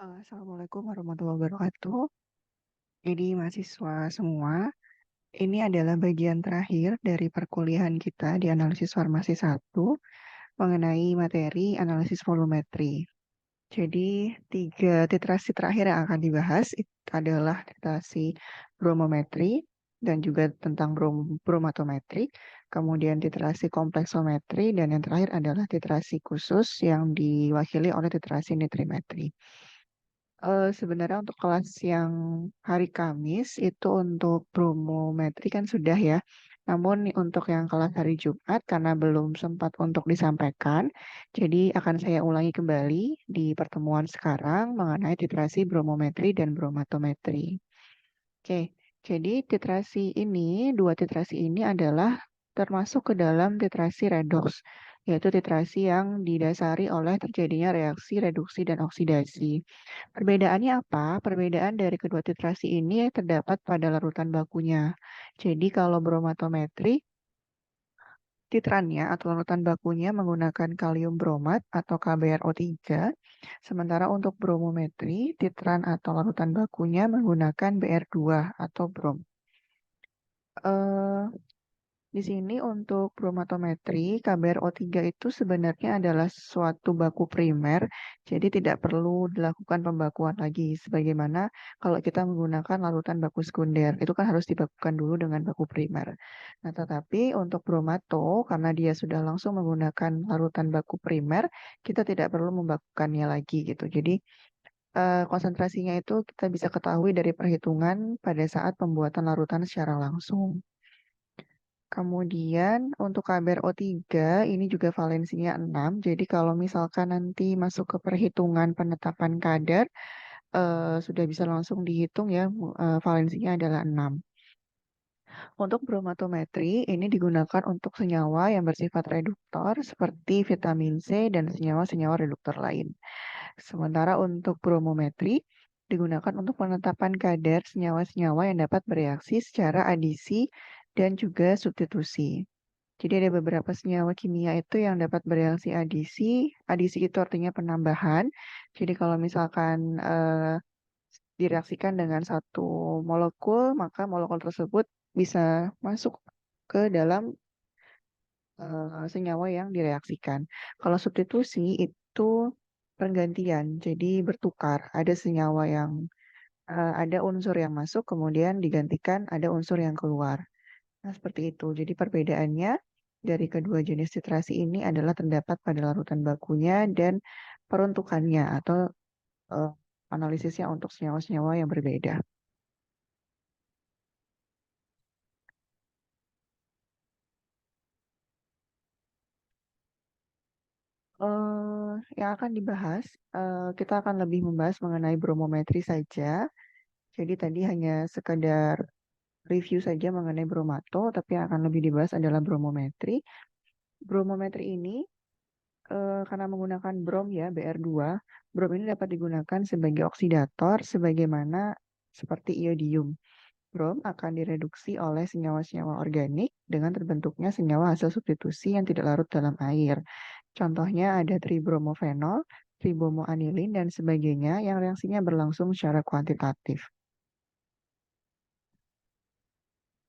Assalamualaikum warahmatullahi wabarakatuh. Jadi mahasiswa semua, ini adalah bagian terakhir dari perkuliahan kita di analisis farmasi 1 mengenai materi analisis volumetri. Jadi tiga titrasi terakhir yang akan dibahas itu adalah titrasi bromometri dan juga tentang bromatometri, kemudian titrasi kompleksometri, dan yang terakhir adalah titrasi khusus yang diwakili oleh titrasi nitrimetri. Sebenarnya untuk kelas yang hari Kamis itu untuk bromometri kan sudah ya. Namun untuk yang kelas hari Jumat karena belum sempat untuk disampaikan, jadi akan saya ulangi kembali di pertemuan sekarang mengenai titrasi bromometri dan bromatometri. Oke, jadi dua titrasi ini adalah termasuk ke dalam titrasi redox, yaitu titrasi yang didasari oleh terjadinya reaksi reduksi dan oksidasi. Perbedaannya apa? Perbedaan dari kedua titrasi ini terdapat pada larutan bakunya. Jadi kalau bromatometri, titrannya atau larutan bakunya menggunakan kalium bromat atau KBRO3, sementara untuk bromometri, titran atau larutan bakunya menggunakan BR2 atau brom. Eh, Di sini untuk bromatometri, KBRO3 itu sebenarnya adalah suatu baku primer, jadi tidak perlu dilakukan pembakuan lagi. Sebagaimana kalau kita menggunakan larutan baku sekunder, itu kan harus dibakukan dulu dengan baku primer. Nah, tetapi untuk bromato, karena dia sudah langsung menggunakan larutan baku primer, kita tidak perlu membakukannya lagi gitu. Jadi konsentrasinya itu kita bisa ketahui dari perhitungan pada saat pembuatan larutan secara langsung. Kemudian untuk KBRO3 ini juga valensinya 6. Jadi kalau misalkan nanti masuk ke perhitungan penetapan kadar, sudah bisa langsung dihitung ya, valensinya adalah 6. Untuk bromatometri ini digunakan untuk senyawa yang bersifat reduktor seperti vitamin C dan senyawa-senyawa reduktor lain. Sementara untuk bromometri digunakan untuk penetapan kadar senyawa-senyawa yang dapat bereaksi secara adisi dan juga substitusi. Jadi ada beberapa senyawa kimia itu yang dapat bereaksi adisi. Adisi itu artinya penambahan. Jadi kalau misalkan direaksikan dengan satu molekul, maka molekul tersebut bisa masuk ke dalam senyawa yang direaksikan. Kalau substitusi itu pergantian, jadi bertukar. Ada senyawa yang ada unsur yang masuk, kemudian digantikan ada unsur yang keluar. Nah, seperti itu. Jadi perbedaannya dari kedua jenis titrasi ini adalah terdapat pada larutan bakunya dan peruntukannya atau eh, analisisnya untuk senyawa-senyawa yang berbeda. Yang akan dibahas, kita akan lebih membahas mengenai bromometri saja. Jadi tadi hanya sekedar review saja mengenai bromato, tapi yang akan lebih dibahas adalah bromometri. Bromometri ini karena menggunakan brom ya, BR2, brom ini dapat digunakan sebagai oksidator sebagaimana seperti iodium. Brom akan direduksi oleh senyawa-senyawa organik dengan terbentuknya senyawa hasil substitusi yang tidak larut dalam air. Contohnya ada tribromofenol, tribromoanilin, dan sebagainya yang reaksinya berlangsung secara kuantitatif.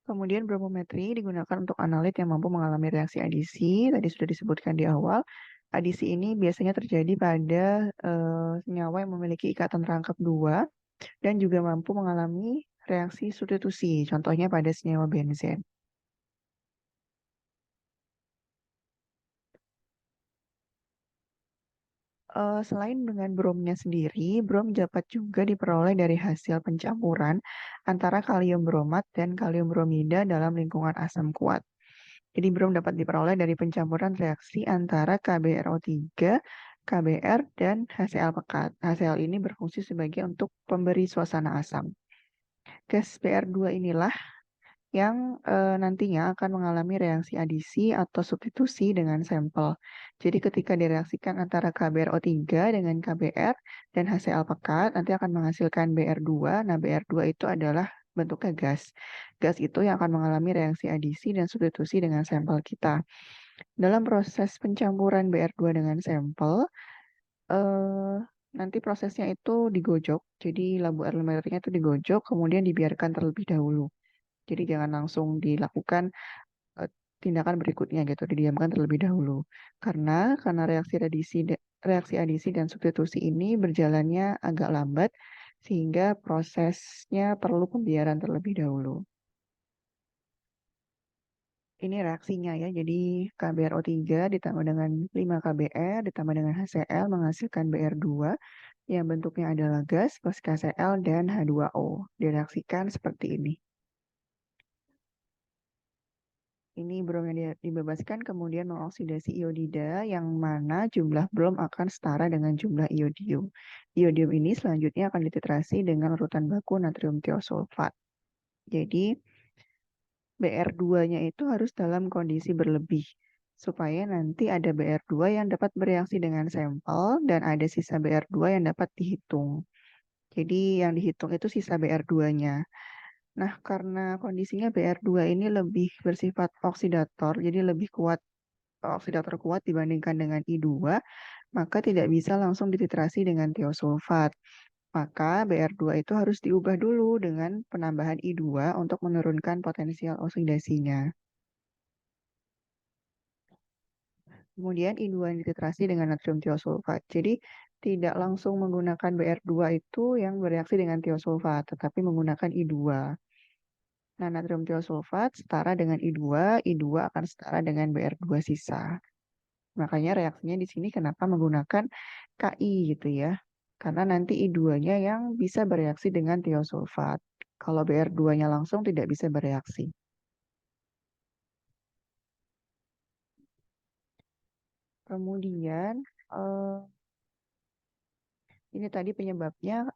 Kemudian bromometri digunakan untuk analit yang mampu mengalami reaksi adisi. Tadi sudah disebutkan di awal. Adisi ini biasanya terjadi pada senyawa yang memiliki ikatan rangkap dua dan juga mampu mengalami reaksi substitusi. Contohnya pada senyawa benzen. Selain dengan bromnya sendiri, brom dapat juga diperoleh dari hasil pencampuran antara kalium bromat dan kalium bromida dalam lingkungan asam kuat. Jadi brom dapat diperoleh dari pencampuran reaksi antara KBRO3, KBr, dan HCl pekat. HCl ini berfungsi sebagai untuk pemberi suasana asam. Gas BR2 inilah yang nantinya akan mengalami reaksi adisi atau substitusi dengan sampel. Jadi ketika direaksikan antara KBRO3 dengan KBr dan HCl pekat, nanti akan menghasilkan BR2. Nah, BR2 itu adalah bentuknya gas. Gas itu yang akan mengalami reaksi adisi dan substitusi dengan sampel kita. Dalam proses pencampuran BR2 dengan sampel, eh, nanti prosesnya itu digojok. Jadi labu erlenmeyernya itu digojok, kemudian dibiarkan terlebih dahulu. Jadi jangan langsung dilakukan eh, tindakan berikutnya gitu, didiamkan terlebih dahulu. Karena reaksi adisi dan substitusi ini berjalannya agak lambat sehingga prosesnya perlu pembiaran terlebih dahulu. Ini reaksinya ya. Jadi KBRO3 ditambah dengan 5 KBr ditambah dengan HCl menghasilkan Br2 yang bentuknya adalah gas plus KCl dan H2O. Direaksikan seperti ini. Ini brom yang dibebaskan kemudian mengoksidasi iodida yang mana jumlah brom akan setara dengan jumlah iodium. Iodium ini selanjutnya akan dititrasi dengan urutan baku natrium tiosulfat. Jadi Br2-nya itu harus dalam kondisi berlebih supaya nanti ada Br2 yang dapat bereaksi dengan sampel dan ada sisa Br2 yang dapat dihitung. Jadi yang dihitung itu sisa Br2-nya. Nah, karena kondisinya Br2 ini lebih bersifat oksidator, jadi lebih kuat oksidator kuat dibandingkan dengan I2, maka tidak bisa langsung dititrasi dengan tiosulfat. Maka Br2 itu harus diubah dulu dengan penambahan I2 untuk menurunkan potensial oksidasinya. Kemudian I2 yang dititrasi dengan natrium tiosulfat. Jadi tidak langsung menggunakan Br2 itu yang bereaksi dengan tiosulfat, tetapi menggunakan I2. Nah, natrium tiosulfat setara dengan I2, I2 akan setara dengan Br2 sisa. Makanya reaksinya di sini kenapa menggunakan Ki gitu ya. Karena nanti I2-nya yang bisa bereaksi dengan tiosulfat. Kalau Br2-nya langsung tidak bisa bereaksi. Kemudian ini tadi penyebabnya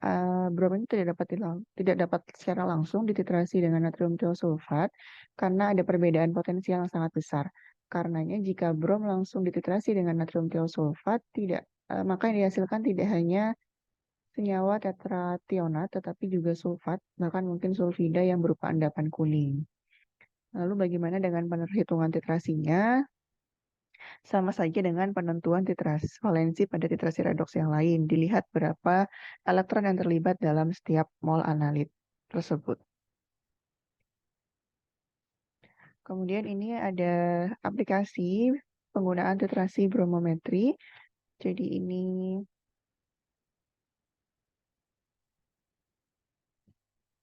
brom ini tidak dapat secara langsung dititrasi dengan natrium tiosulfat karena ada perbedaan potensial yang sangat besar. Karenanya jika brom langsung dititrasi dengan natrium tiosulfat maka yang dihasilkan tidak hanya senyawa tetrationat tetapi juga sulfat, bahkan mungkin sulfida yang berupa endapan kuning. Lalu bagaimana dengan perhitungan titrasinya? Sama saja dengan penentuan titrasi valensi pada titrasi redoks yang lain. Dilihat berapa elektron yang terlibat dalam setiap mol analit tersebut. Kemudian ini ada aplikasi penggunaan titrasi bromometri. Jadi ini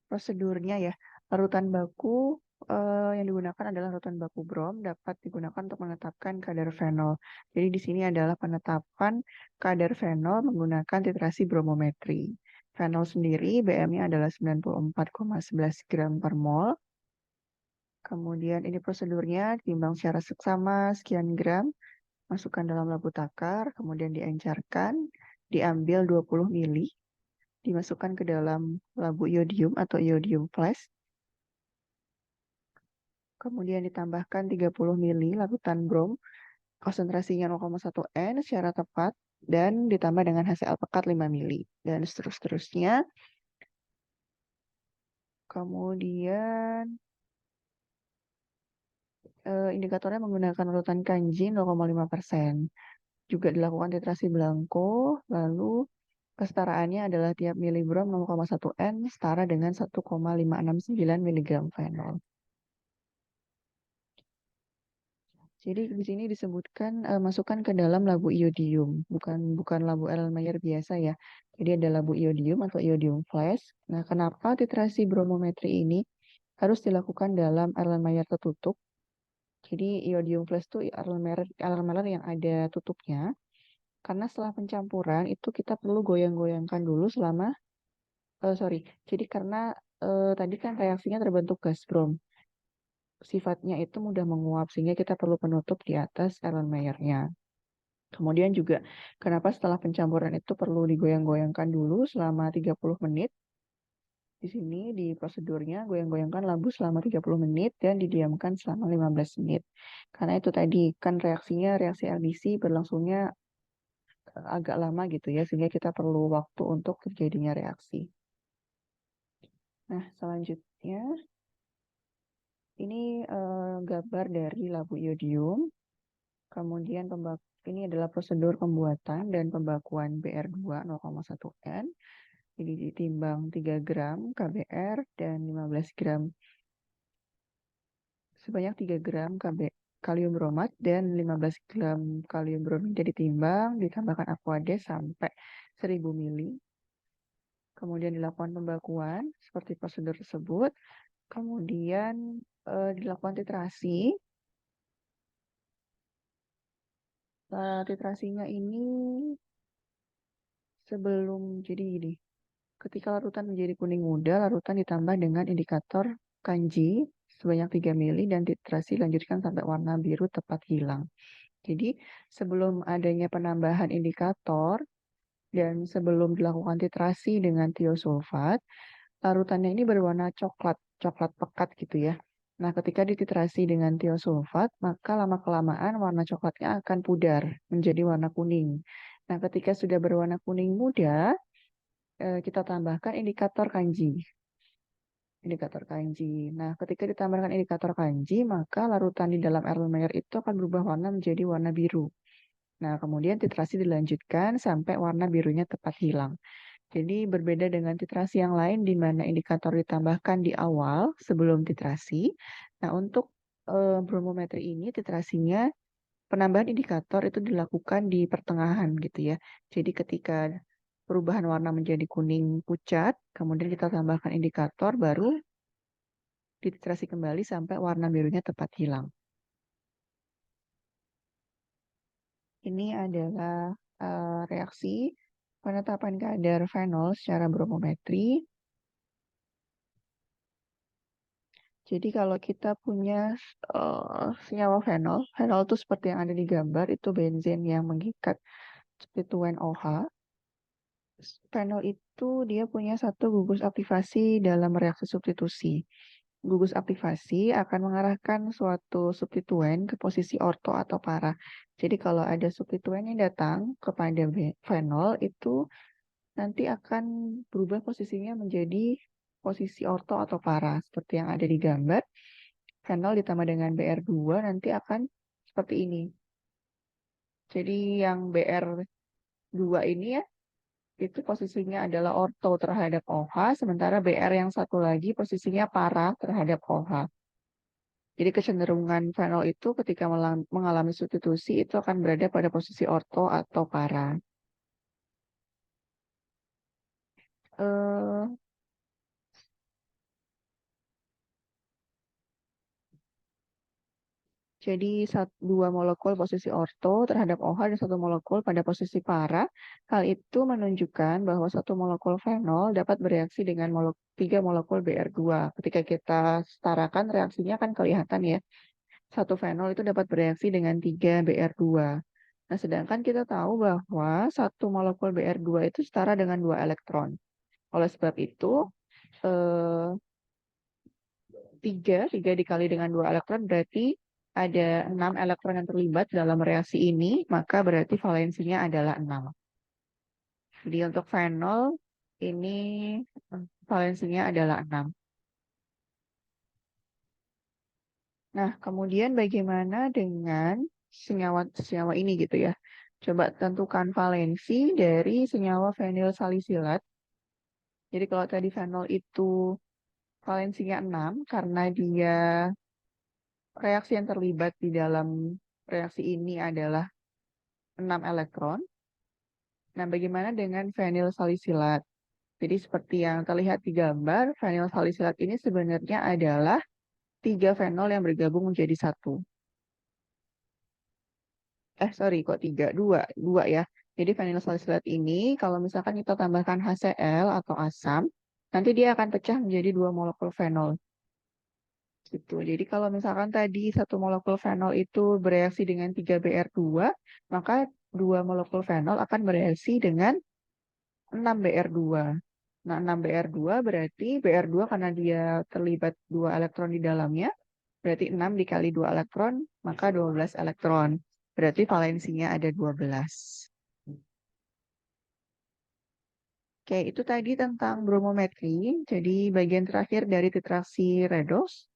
prosedurnya ya. Larutan baku yang digunakan adalah larutan baku brom dapat digunakan untuk menetapkan kadar fenol. Jadi di sini adalah penetapan kadar fenol menggunakan titrasi bromometri. Fenol sendiri BM-nya adalah 94,11 gram per mol. Kemudian ini prosedurnya timbang secara seksama sekian gram, masukkan dalam labu takar, kemudian diencerkan, diambil 20 mili, dimasukkan ke dalam labu iodium atau iodium flash, kemudian ditambahkan 30 mili larutan brom, konsentrasinya 0,1 N secara tepat, dan ditambah dengan HCl pekat 5 mili, dan seterusnya. Kemudian indikatornya menggunakan larutan kanji 0,5%. Juga dilakukan titrasi Blanco, lalu kesetaraannya adalah tiap milibrom 0,1 N setara dengan 1,569 mg fenol. Jadi di sini disebutkan masukkan ke dalam labu iodium, bukan labu Erlenmeyer biasa ya. Jadi ada labu iodium atau iodium flash. Nah, kenapa titrasi bromometri ini harus dilakukan dalam Erlenmeyer tertutup? Jadi iodium flash itu Erlenmeyer yang ada tutupnya. Karena setelah pencampuran itu kita perlu goyang-goyangkan dulu sorry. Jadi karena tadi kan reaksinya terbentuk gas brom. Sifatnya itu mudah menguap sehingga kita perlu penutup di atas Erlenmeyernya. Kemudian juga kenapa setelah pencampuran itu perlu digoyang-goyangkan dulu selama 30 menit. Di sini di prosedurnya goyang-goyangkan labu selama 30 menit dan didiamkan selama 15 menit. Karena itu tadi kan reaksi LDC berlangsungnya agak lama gitu ya sehingga kita perlu waktu untuk terjadinya reaksi. Nah, selanjutnya ini gambar dari labu iodium. Kemudian Ini adalah prosedur pembuatan dan pembakuan BR2 0,1 N. Jadi ditimbang 3 gram KBR dan 15 gram sebanyak 3 gram kalium bromat dan 15 gram kalium bromida ditimbang, ditambahkan aquades sampai 1000 mili. Kemudian dilakukan pembakuan seperti prosedur tersebut. Kemudian dilakukan titrasi. Titrasinya ini jadi gini. Ketika larutan menjadi kuning muda, larutan ditambah dengan indikator kanji sebanyak 3 mili dan titrasi lanjutkan sampai warna biru tepat hilang. Jadi sebelum adanya penambahan indikator dan sebelum dilakukan titrasi dengan tiosulfat, larutannya ini berwarna coklat, coklat pekat gitu ya. Nah, ketika dititrasi dengan tiosulfat, maka lama-kelamaan warna coklatnya akan pudar menjadi warna kuning. Nah, ketika sudah berwarna kuning muda, kita tambahkan indikator kanji. Indikator kanji. Nah, ketika ditambahkan indikator kanji, maka larutan di dalam air lumiere itu akan berubah warna menjadi warna biru. Nah, kemudian titrasi dilanjutkan sampai warna birunya tepat hilang. Jadi berbeda dengan titrasi yang lain di mana indikator ditambahkan di awal sebelum titrasi. Nah, untuk bromometri ini titrasinya penambahan indikator itu dilakukan di pertengahan gitu ya. Jadi ketika perubahan warna menjadi kuning pucat, kemudian kita tambahkan indikator baru dititrasi kembali sampai warna birunya tepat hilang. Ini adalah reaksi penetapan kadar fenol secara bromometri. Jadi kalau kita punya senyawa fenol, fenol itu seperti yang ada di gambar, itu benzen yang mengikat substituen OH. Fenol itu dia punya satu gugus aktivasi dalam reaksi substitusi. Gugus aktivasi akan mengarahkan suatu substituen ke posisi orto atau para. Jadi kalau ada substituen yang datang kepada fenol itu nanti akan berubah posisinya menjadi posisi orto atau para. Seperti yang ada di gambar, fenol ditambah dengan BR2 nanti akan seperti ini. Jadi yang BR2 ini ya, itu posisinya adalah orto terhadap OH, sementara BR yang satu lagi posisinya para terhadap OH. Jadi kecenderungan fenol itu ketika mengalami substitusi itu akan berada pada posisi orto atau para. Eh, jadi dua molekul posisi orto terhadap OH dan satu molekul pada posisi para. Hal itu menunjukkan bahwa satu molekul fenol dapat bereaksi dengan tiga molekul BR2. Ketika kita setarakan reaksinya kan kelihatan ya. Satu fenol itu dapat bereaksi dengan 3 BR2. Nah, sedangkan kita tahu bahwa satu molekul BR2 itu setara dengan 2 elektron. Oleh sebab itu, eh, 3 dikali dengan 2 elektron berarti ada 6 elektron yang terlibat dalam reaksi ini, maka berarti valensinya adalah 6. Jadi untuk fenol, ini valensinya adalah 6. Nah, kemudian bagaimana dengan senyawa-senyawa ini gitu ya? Coba tentukan valensi dari senyawa fenil salisilat. Jadi kalau tadi fenol itu valensinya 6 karena dia reaksi yang terlibat di dalam reaksi ini adalah 6 elektron. Nah, bagaimana dengan fenil salisilat? Jadi seperti yang terlihat di gambar, fenil salisilat ini sebenarnya adalah 3 fenol yang bergabung menjadi satu. Sorry, kok 3? Dua ya. Jadi vanilla salisilat ini, kalau misalkan kita tambahkan HCl atau asam, nanti dia akan pecah menjadi 2 molekul fenol. Gitu. Jadi kalau misalkan tadi satu molekul fenol itu bereaksi dengan 3Br2, maka 2 molekul fenol akan bereaksi dengan 6Br2. Nah, 6Br2 berarti Br2 karena dia terlibat 2 elektron di dalamnya, berarti 6 dikali 2 elektron, maka 12 elektron. Berarti valensinya ada 12. Oke, itu tadi tentang bromometri. Jadi bagian terakhir dari titrasi redox.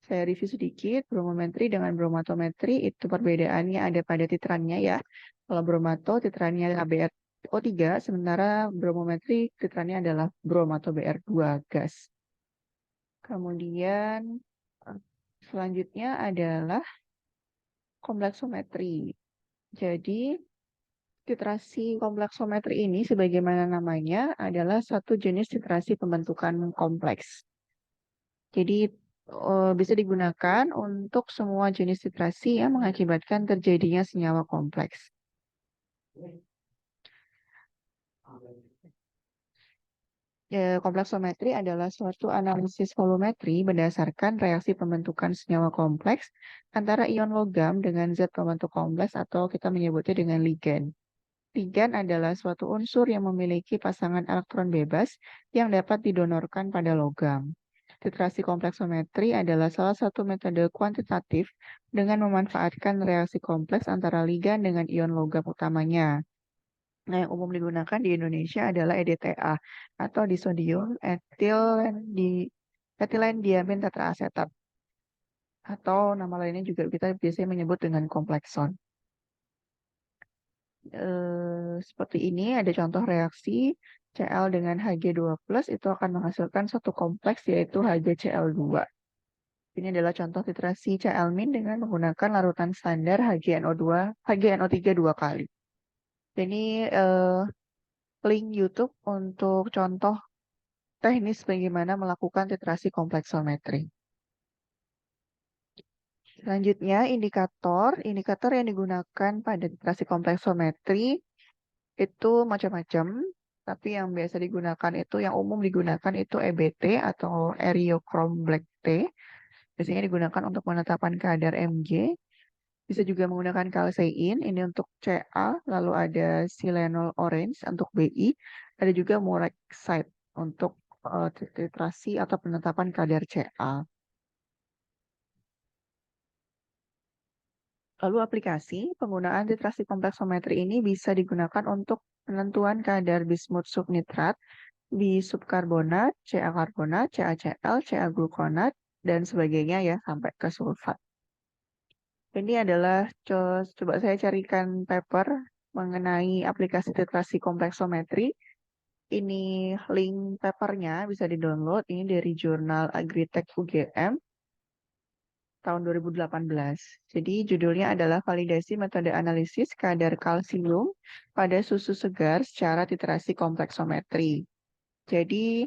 Saya review sedikit, bromometri dengan bromatometri itu perbedaannya ada pada titrannya ya. Kalau bromato titrannya HbO3, sementara bromometri titrannya adalah brom atau Br2 gas. Kemudian selanjutnya adalah kompleksometri. Jadi titrasi kompleksometri ini sebagaimana namanya adalah satu jenis titrasi pembentukan kompleks. Jadi bisa digunakan untuk semua jenis titrasi yang mengakibatkan terjadinya senyawa kompleks. Kompleksometri adalah suatu analisis volumetri berdasarkan reaksi pembentukan senyawa kompleks antara ion logam dengan zat pembentuk kompleks atau kita menyebutnya dengan ligan. Ligan adalah suatu unsur yang memiliki pasangan elektron bebas yang dapat didonorkan pada logam. Titrasi kompleksometri adalah salah satu metode kuantitatif dengan memanfaatkan reaksi kompleks antara ligan dengan ion logam utamanya. Nah, yang umum digunakan di Indonesia adalah EDTA atau disodium etilen diamin tetraasetat atau nama lainnya juga kita biasanya menyebut dengan komplekson. Seperti ini ada contoh reaksi Cl dengan Hg2+ itu akan menghasilkan satu kompleks yaitu HgCl2. Ini adalah contoh titrasi Cl- dengan menggunakan larutan standar HgNO3 dua kali. Ini link YouTube untuk contoh teknis bagaimana melakukan titrasi kompleksometri. Selanjutnya, indikator. Indikator yang digunakan pada titrasi kompleksometri itu macam-macam, tapi yang biasa digunakan itu, yang umum digunakan itu EBT atau Eriochrome Black T. Biasanya digunakan untuk penetapan kadar Mg. Bisa juga menggunakan kalsein, ini untuk Ca, lalu ada silenol orange untuk Bi, ada juga Morexite untuk titrasi atau penetapan kadar Ca. Lalu aplikasi penggunaan titrasi kompleksometri ini bisa digunakan untuk penentuan kadar bismut subnitrat, bisubkarbonat, Ca karbonat, CaCl, Ca glukonat, dan sebagainya ya sampai ke sulfat. Ini adalah coba saya carikan paper mengenai aplikasi titrasi kompleksometri. Ini link papernya bisa di-download. Ini dari jurnal Agritech UGM tahun 2018. Jadi judulnya adalah validasi metode analisis kadar kalsium pada susu segar secara titrasi kompleksometri. Jadi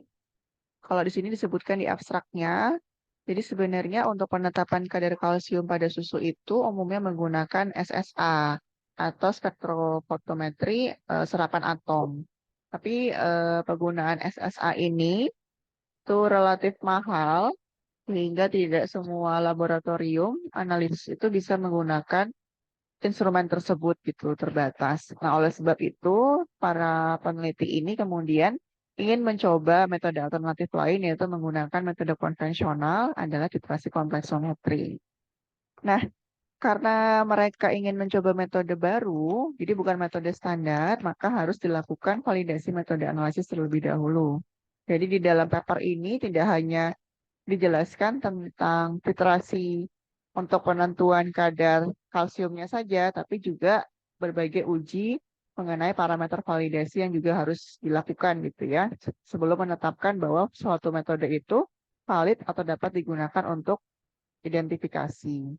kalau di sini disebutkan di abstraknya, jadi sebenarnya untuk penetapan kadar kalsium pada susu itu umumnya menggunakan SSA atau spektrofotometri serapan atom. Tapi penggunaan SSA ini itu relatif mahal sehingga tidak semua laboratorium analisis itu bisa menggunakan instrumen tersebut gitu, terbatas. Nah, oleh sebab itu, para peneliti ini kemudian ingin mencoba metode alternatif lain yaitu menggunakan metode konvensional adalah titrasi kompleksometri. Nah, karena mereka ingin mencoba metode baru, jadi bukan metode standar, maka harus dilakukan validasi metode analisis terlebih dahulu. Jadi di dalam paper ini tidak hanya dijelaskan tentang titrasi untuk penentuan kadar kalsiumnya saja, tapi juga berbagai uji mengenai parameter validasi yang juga harus dilakukan gitu ya, sebelum menetapkan bahwa suatu metode itu valid atau dapat digunakan untuk identifikasi.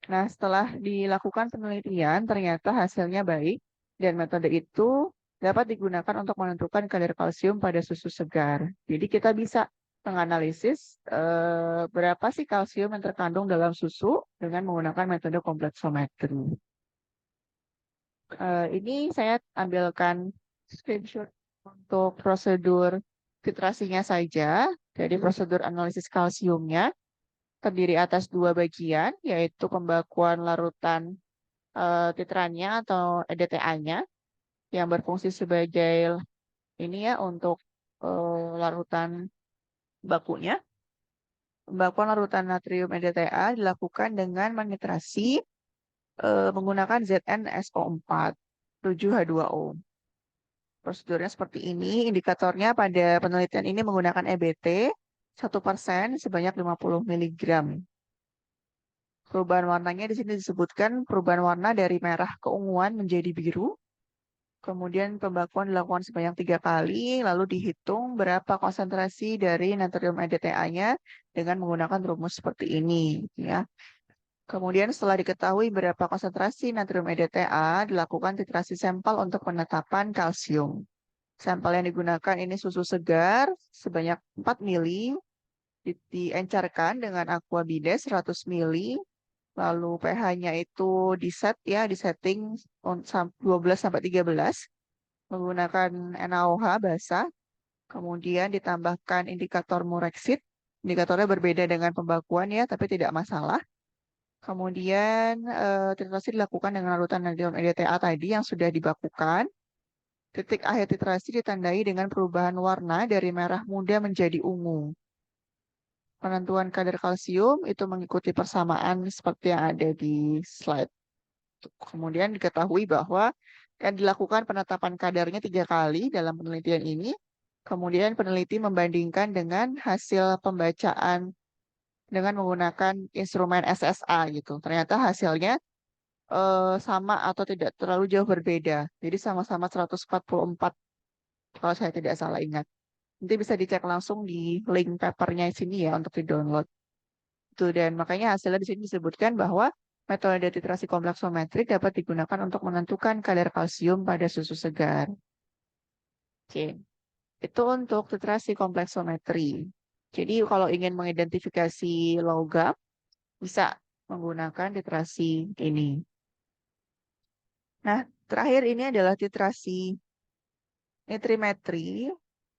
Nah, setelah dilakukan penelitian, ternyata hasilnya baik dan metode itu dapat digunakan untuk menentukan kadar kalsium pada susu segar. Jadi kita bisa menganalisis berapa sih kalsium yang terkandung dalam susu dengan menggunakan metode kompleksometri. Ini saya ambilkan screenshot untuk prosedur titrasinya saja. Jadi prosedur analisis kalsiumnya terdiri atas dua bagian, yaitu pembakuan larutan titrannya atau EDTA-nya yang berfungsi sebagai ini ya untuk larutan bakunya. Pembakuan larutan natrium EDTA dilakukan dengan menitrasi menggunakan ZnSO4 7H2O. Prosedurnya seperti ini. Indikatornya pada penelitian ini menggunakan EBT 1% sebanyak 50 mg. Perubahan warnanya di sini disebutkan perubahan warna dari merah keunguan menjadi biru. Kemudian pembakuan dilakukan sebanyak 3 kali, lalu dihitung berapa konsentrasi dari natrium EDTA-nya dengan menggunakan rumus seperti ini, ya. Kemudian setelah diketahui berapa konsentrasi natrium EDTA, dilakukan titrasi sampel untuk penetapan kalsium. Sampel yang digunakan ini susu segar sebanyak 4 mili, diencarkan dengan aqua bides 100 mili, lalu pH-nya itu diset ya, disetting 12 sampai 13 menggunakan NaOH basah, kemudian ditambahkan indikator Murexit. Indikatornya berbeda dengan pembakuan ya, tapi tidak masalah. Kemudian titrasi dilakukan dengan larutan natrium EDTA tadi yang sudah dibakukan. Titik akhir titrasi ditandai dengan perubahan warna dari merah muda menjadi ungu. Penentuan kadar kalsium itu mengikuti persamaan seperti yang ada di slide. Kemudian diketahui bahwa yang dilakukan penetapan kadarnya 3 kali dalam penelitian ini. Kemudian peneliti membandingkan dengan hasil pembacaan dengan menggunakan instrumen SSA gitu. Ternyata hasilnya sama atau tidak terlalu jauh berbeda. Jadi sama-sama 144 kalau saya tidak salah ingat. Nanti bisa dicek langsung di link papernya sini ya untuk di-download. Itu dan makanya hasilnya di sini disebutkan bahwa metode titrasi kompleksometrik dapat digunakan untuk menentukan kadar kalsium pada susu segar. Oke, itu untuk titrasi kompleksometri. Jadi kalau ingin mengidentifikasi logam bisa menggunakan titrasi ini. Nah, terakhir ini adalah titrasi nitrimetri.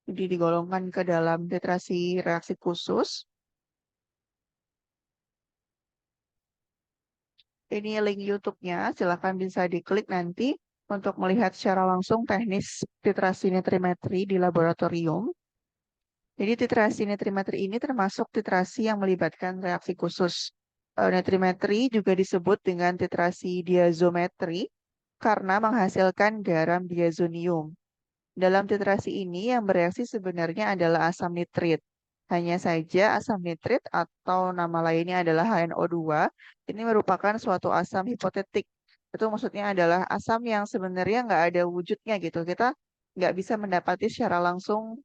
Jadi digolongkan ke dalam titrasi reaksi khusus. Ini link YouTube-nya, silahkan bisa diklik nanti untuk melihat secara langsung teknis titrasi nitrimetri di laboratorium. Jadi titrasi nitrimetri ini termasuk titrasi yang melibatkan reaksi khusus. Nitrimetri juga disebut dengan titrasi diazometri karena menghasilkan garam diazonium. Dalam titrasi ini yang bereaksi sebenarnya adalah asam nitrit. Hanya saja asam nitrit atau nama lainnya adalah HNO2 ini merupakan suatu asam hipotetik. Itu maksudnya adalah asam yang sebenarnya nggak ada wujudnya gitu. Kita nggak bisa mendapati secara langsung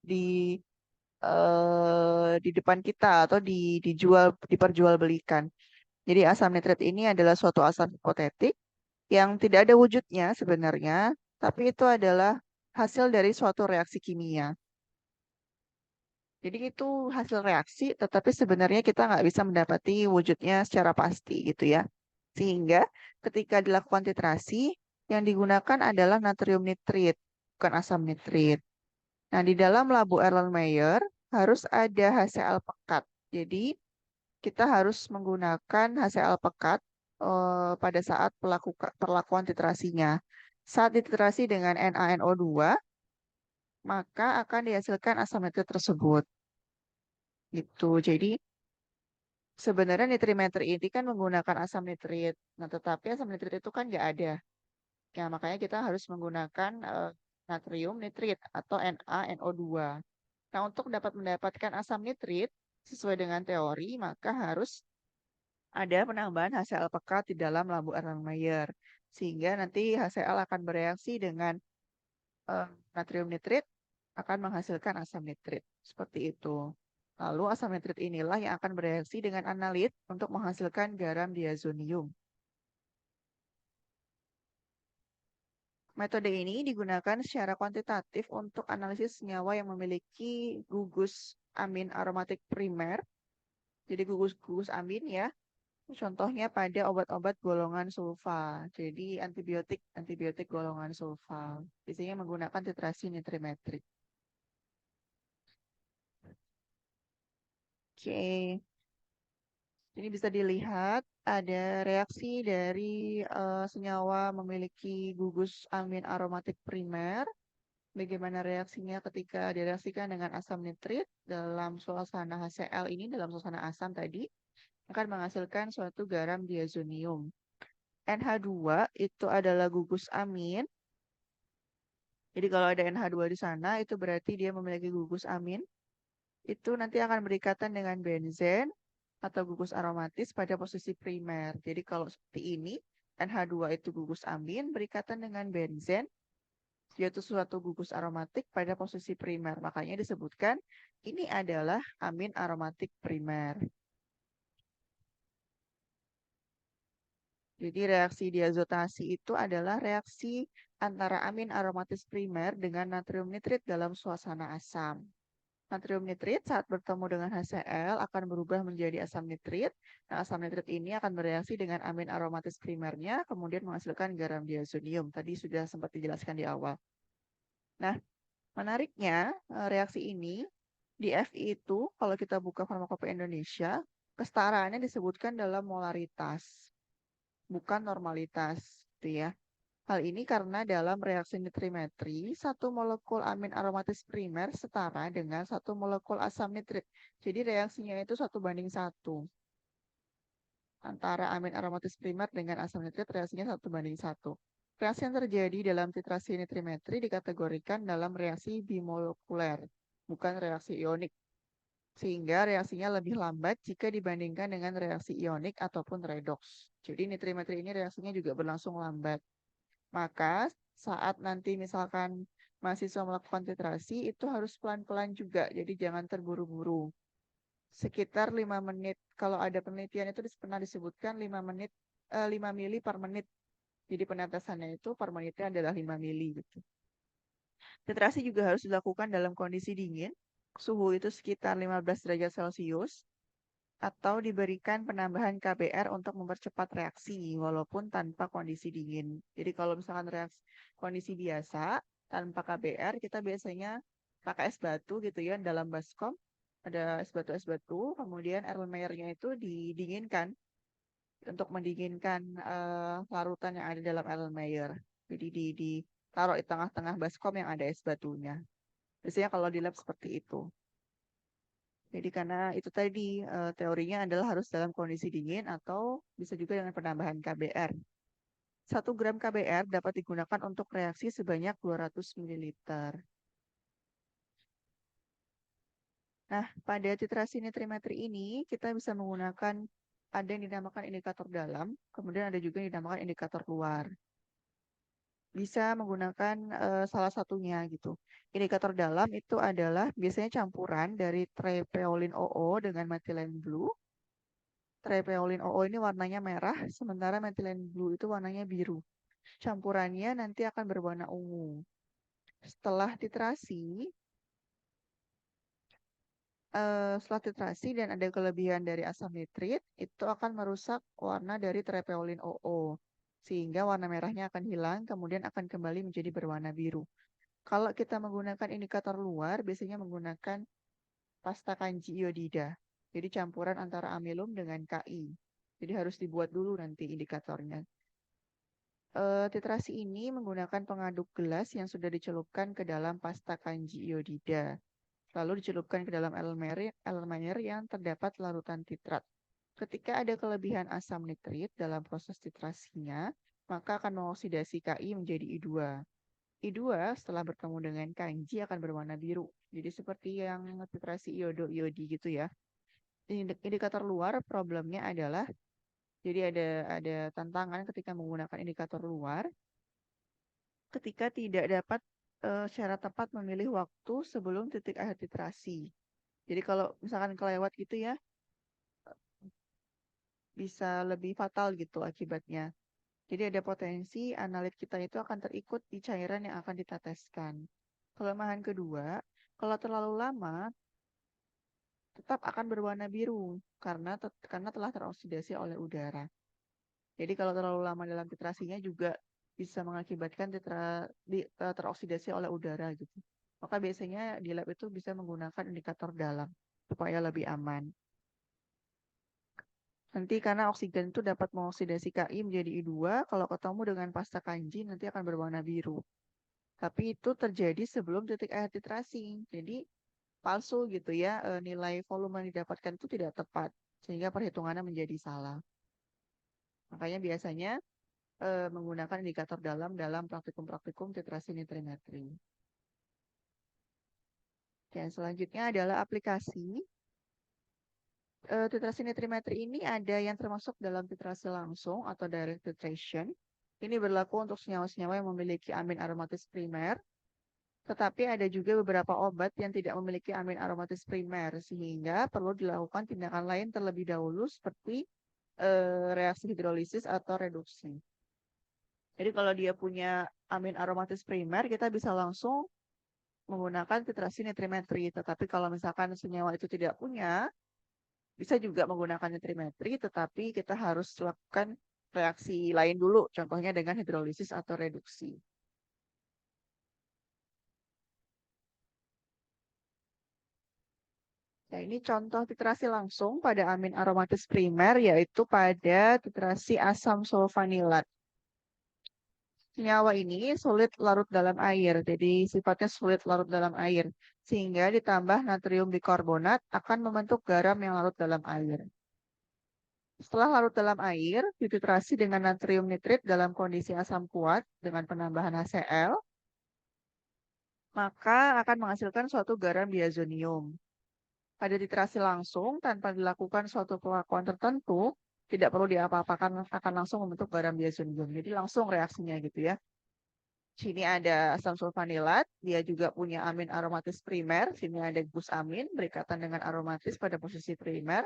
di di depan kita atau diperjualbelikan. Jadi asam nitrit ini adalah suatu asam hipotetik yang tidak ada wujudnya sebenarnya, tapi itu adalah hasil dari suatu reaksi kimia. Jadi itu hasil reaksi, tetapi sebenarnya kita nggak bisa mendapati wujudnya secara pasti gitu ya. Sehingga ketika dilakukan titrasi, yang digunakan adalah natrium nitrit, bukan asam nitrit. Nah, di dalam labu Erlenmeyer harus ada HCl pekat. Jadi kita harus menggunakan HCl pekat pada saat perlakuan titrasinya. Saat dititrasi dengan NaNO2, maka akan dihasilkan asam nitrit tersebut. Gitu. Jadi sebenarnya nitrimetri ini kan menggunakan asam nitrit. Nah, tetapi asam nitrit itu kan nggak ada. Ya, makanya kita harus menggunakan natrium nitrit atau NaNO2. Nah, untuk dapat mendapatkan asam nitrit sesuai dengan teori, maka harus ada penambahan HCl pekat di dalam labu Erlenmeyer. Sehingga nanti HCl akan bereaksi dengan natrium nitrit akan menghasilkan asam nitrit. Seperti itu. Lalu asam nitrit inilah yang akan bereaksi dengan analit untuk menghasilkan garam diazonium. Metode ini digunakan secara kuantitatif untuk analisis senyawa yang memiliki gugus amin aromatik primer. Jadi gugus amin ya. Contohnya pada obat-obat golongan sulfa. Jadi antibiotik golongan sulfa. Biasanya menggunakan titrasi nitrimetrik. Oke. Ini bisa dilihat ada reaksi dari senyawa memiliki gugus amin aromatik primer. Bagaimana reaksinya ketika direaksikan dengan asam nitrit dalam suasana HCl ini, dalam suasana asam tadi, akan menghasilkan suatu garam diazonium. NH2 itu adalah gugus amin. Jadi kalau ada NH2 di sana, itu berarti dia memiliki gugus amin. Itu nanti akan berikatan dengan benzen. atau gugus aromatis pada posisi primer. Jadi kalau seperti ini, NH2 itu gugus amin berikatan dengan benzen, yaitu suatu gugus aromatik pada posisi primer. Makanya disebutkan ini adalah amin aromatik primer. Jadi reaksi diazotasi itu adalah reaksi antara amin aromatis primer dengan natrium nitrit dalam suasana asam. Natrium nitrit saat bertemu dengan HCl akan berubah menjadi asam nitrit. Nah, asam nitrit ini akan bereaksi dengan amin aromatis primernya, kemudian menghasilkan garam diazonium. Tadi sudah sempat dijelaskan di awal. Nah, menariknya reaksi ini di Fi itu, kalau kita buka Farmakope Indonesia, kesetaraannya disebutkan dalam molaritas, bukan normalitas, gitu ya. Hal ini karena dalam reaksi nitrimetri, satu molekul amin aromatis primer setara dengan satu molekul asam nitrit. Jadi reaksinya itu 1:1. Antara amin aromatis primer dengan asam nitrit reaksinya 1:1. Reaksi yang terjadi dalam titrasi nitrimetri dikategorikan dalam reaksi bimolekuler, bukan reaksi ionik. Sehingga reaksinya lebih lambat jika dibandingkan dengan reaksi ionik ataupun redox. Jadi nitrimetri ini reaksinya juga berlangsung lambat. Maka saat nanti misalkan mahasiswa melakukan titrasi itu harus pelan-pelan juga, jadi jangan terburu-buru. Sekitar 5 menit. Kalau ada penelitian itu pernah disebutkan 5 menit 5 mili per menit. Jadi penetesannya itu per menitnya adalah 5 mili gitu. Titrasi juga harus dilakukan dalam kondisi dingin. Suhu itu sekitar 15 derajat Celcius atau diberikan penambahan KBR untuk mempercepat reaksi walaupun tanpa kondisi dingin. Jadi kalau misalkan reaksi kondisi biasa tanpa KBR kita biasanya pakai es batu gitu ya dalam baskom ada es batu kemudian Erlenmeyernya itu didinginkan untuk mendinginkan larutan yang ada dalam Erlenmeyer. Jadi ditaruh di tengah-tengah baskom yang ada es batunya. Biasanya kalau di lab seperti itu. Jadi karena itu tadi teorinya adalah harus dalam kondisi dingin atau bisa juga dengan penambahan KBR. 1 gram KBR dapat digunakan untuk reaksi sebanyak 200 ml. Nah, pada titrasi nitrimetri ini kita bisa menggunakan ada yang dinamakan indikator dalam, kemudian ada juga yang dinamakan indikator luar. Bisa menggunakan salah satunya gitu. Indikator dalam itu adalah biasanya campuran dari trepeolin OO dengan methylene blue. Trepeolin OO ini warnanya merah, sementara methylene blue itu warnanya biru. Campurannya nanti akan berwarna ungu. Setelah titrasi dan ada kelebihan dari asam nitrit, itu akan merusak warna dari trepeolin OO. Sehingga warna merahnya akan hilang, kemudian akan kembali menjadi berwarna biru. Kalau kita menggunakan indikator luar, biasanya menggunakan pasta kanji iodida. Jadi campuran antara amilum dengan Ki. Jadi harus dibuat dulu nanti indikatornya. Titrasi ini menggunakan pengaduk gelas yang sudah dicelupkan ke dalam pasta kanji iodida. Lalu dicelupkan ke dalam Erlenmeyer yang terdapat larutan titrat. Ketika ada kelebihan asam nitrit dalam proses titrasinya, maka akan mengoksidasi Ki menjadi I2. I2 setelah bertemu dengan kanji akan berwarna biru. Jadi seperti yang titrasi iodo-iodi gitu ya. Indikator luar problemnya adalah jadi ada tantangan ketika menggunakan indikator luar ketika tidak dapat secara tepat memilih waktu sebelum titik akhir titrasi. Jadi kalau misalkan kelewat gitu ya bisa lebih fatal gitu akibatnya. Jadi ada potensi analit kita itu akan terikut di cairan yang akan diteteskan. Kelemahan kedua, kalau terlalu lama tetap akan berwarna biru karena telah teroksidasi oleh udara. Jadi kalau terlalu lama dalam titrasinya juga bisa mengakibatkan teroksidasi oleh udara gitu. Maka biasanya di lab itu bisa menggunakan indikator dalam supaya lebih aman. Nanti karena oksigen itu dapat mengoksidasi Ki menjadi I2, kalau ketemu dengan pasta kanji nanti akan berwarna biru. Tapi itu terjadi sebelum titik akhir titrasi. Jadi palsu gitu ya, nilai volume yang didapatkan itu tidak tepat. Sehingga perhitungannya menjadi salah. Makanya biasanya menggunakan indikator dalam dalam praktikum-praktikum titrasi nitrimetri. Dan selanjutnya adalah aplikasi. titrasi nitrimetri ini ada yang termasuk dalam titrasi langsung atau direct titration. Ini berlaku untuk senyawa-senyawa yang memiliki amin aromatis primer, tetapi ada juga beberapa obat yang tidak memiliki amin aromatis primer, sehingga perlu dilakukan tindakan lain terlebih dahulu seperti reaksi hidrolisis atau reduksi. Jadi kalau dia punya amin aromatis primer, kita bisa langsung menggunakan titrasi nitrimetri. Tetapi kalau misalkan senyawa itu tidak punya, bisa juga menggunakan nitrimetri, tetapi kita harus lakukan reaksi lain dulu, contohnya dengan hidrolisis atau reduksi. Nah, ini contoh titrasi langsung pada amin aromatis primer, yaitu pada titrasi asam sulfanilat. Senyawa ini sulit larut dalam air, jadi sifatnya sulit larut dalam air, sehingga ditambah natrium bikarbonat akan membentuk garam yang larut dalam air. Setelah larut dalam air, dititrasi dengan natrium nitrit dalam kondisi asam kuat dengan penambahan HCl, maka akan menghasilkan suatu garam diazonium. Pada titrasi langsung, tanpa dilakukan suatu perlakuan tertentu, tidak perlu diapa-apakan, akan langsung membentuk garam diazonium. Jadi langsung reaksinya gitu ya. Sini ada asam sulfanilat, dia juga punya amin aromatis primer. Sini ada gusamin berikatan dengan aromatis pada posisi primer.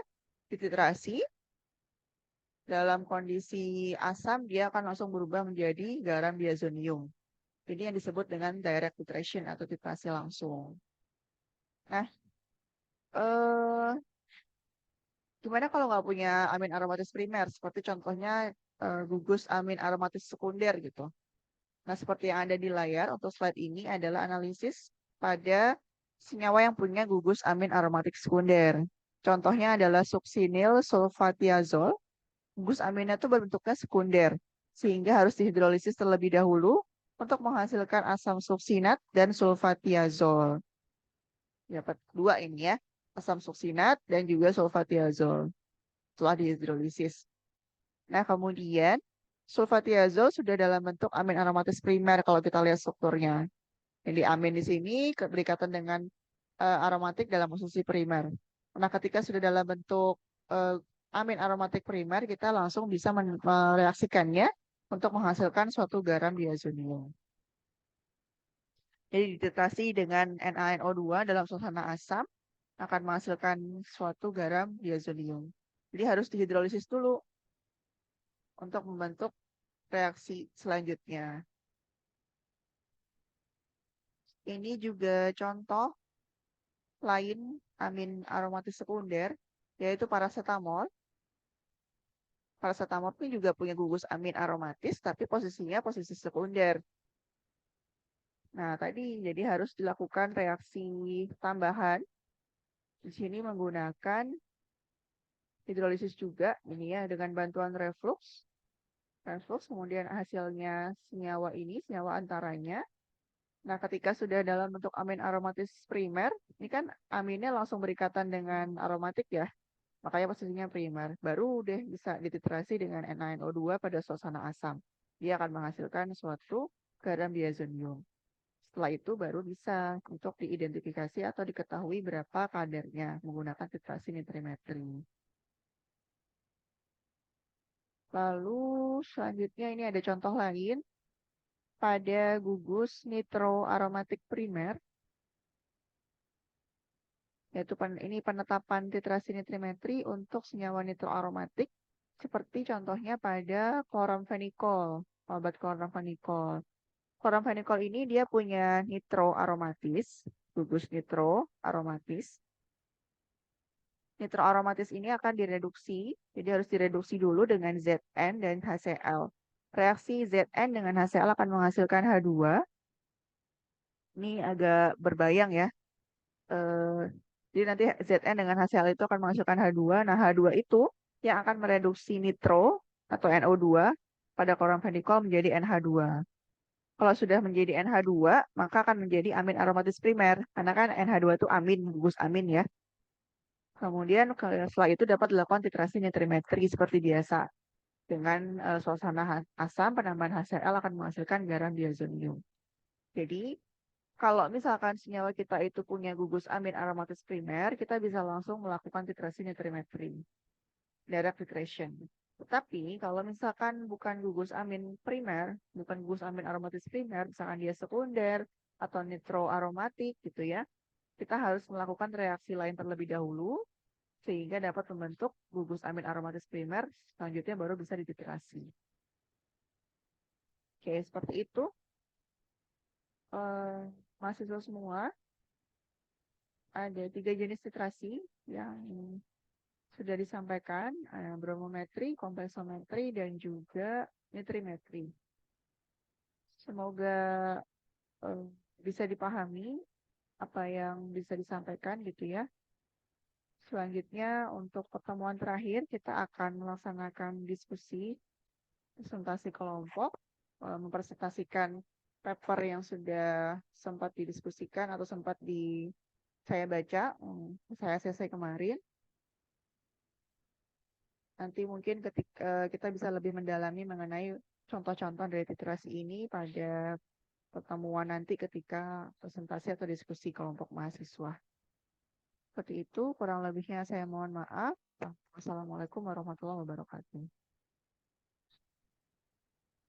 Dititrasi, dalam kondisi asam dia akan langsung berubah menjadi garam diazonium. Ini yang disebut dengan direct titration atau titrasi langsung. Nah, eh, gimana kalau nggak punya amin aromatis primer? Seperti contohnya gugus amin aromatis sekunder gitu. Nah, seperti yang ada di layar untuk slide ini adalah analisis pada senyawa yang punya gugus amin aromatik sekunder. Contohnya adalah suksinil sulfatiazol. Gugus aminnya itu berbentuknya sekunder, sehingga harus dihidrolisis terlebih dahulu untuk menghasilkan asam suksinat dan sulfatiazol. Dapat dua ini ya, asam suksinat dan juga sulfatiazol setelah dihidrolisis. Nah, kemudian sulfatiazol sudah dalam bentuk amin aromatis primer kalau kita lihat strukturnya. Jadi amin di sini berikatan dengan aromatik dalam posisi primer. Nah, ketika sudah dalam bentuk eh, amin aromatik primer, kita langsung bisa mereaksikannya untuk menghasilkan suatu garam diazonium. Jadi dititrasi dengan NaNO2 dalam suasana asam akan menghasilkan suatu garam diazonium. Jadi harus dihidrolisis dulu untuk membentuk reaksi selanjutnya. Ini juga contoh lain amin aromatis sekunder, yaitu paracetamol. Paracetamol ini juga punya gugus amin aromatis, tapi posisinya posisi sekunder. Nah, tadi jadi harus dilakukan reaksi tambahan. Di sini menggunakan hidrolisis juga, ini ya, dengan bantuan reflux. Reflux, kemudian hasilnya senyawa ini, senyawa antaranya. Nah, ketika sudah dalam bentuk amin aromatis primer, ini kan aminnya langsung berikatan dengan aromatik ya. Makanya posisinya primer. Baru deh bisa dititrasi dengan NaNO2 pada suasana asam. Dia akan menghasilkan suatu garam diazonium. Setelah itu baru bisa untuk diidentifikasi atau diketahui berapa kadarnya menggunakan titrasi nitrimetri. Lalu selanjutnya ini ada contoh lain pada gugus nitroaromatik primer, yaitu ini penetapan titrasi nitrimetri untuk senyawa nitroaromatik seperti contohnya pada kloramfenikol, obat kloramfenikol. Kloramfenikol ini dia punya nitroaromatis, gugus nitroaromatis. Nitroaromatis ini akan direduksi, jadi harus direduksi dulu dengan Zn dan HCl. Reaksi Zn dengan HCl akan menghasilkan H2. Ini agak berbayang ya. Jadi nanti Zn dengan HCl itu akan menghasilkan H2. Nah, H2 itu yang akan mereduksi nitro atau NO2 pada kloramfenikol menjadi NH2. Kalau sudah menjadi NH2, maka akan menjadi amin aromatis primer. Karena kan NH2 itu amin, gugus amin ya. Kemudian setelah itu dapat dilakukan titrasi nitrimetri seperti biasa. Dengan suasana asam, penambahan HCl akan menghasilkan garam diazonium. Jadi Kalau misalkan senyawa kita itu punya gugus amin aromatis primer, kita bisa langsung melakukan titrasi nitrimetri, direct titration. Tetapi kalau misalkan bukan gugus amin primer, bukan gugus amin aromatis primer, misalkan dia sekunder atau nitroaromatik gitu ya, kita harus melakukan reaksi lain terlebih dahulu sehingga dapat membentuk gugus amin aromatis primer, selanjutnya baru bisa dititrasi. Oke, seperti itu. Mahasiswa semua, ada 3 jenis titrasi yang sudah disampaikan, bromometri, kompresometri, dan juga nitrimetri. Semoga eh, bisa dipahami apa yang bisa disampaikan gitu ya. Selanjutnya untuk pertemuan terakhir kita akan melaksanakan diskusi presentasi kelompok, mempresentasikan paper yang sudah sempat didiskusikan atau sempat saya baca, saya selesai kemarin. Nanti mungkin ketika kita bisa lebih mendalami mengenai contoh-contoh dari titrasi ini pada pertemuan nanti ketika presentasi atau diskusi kelompok mahasiswa. Seperti itu, kurang lebihnya saya mohon maaf. Wassalamualaikum warahmatullahi wabarakatuh.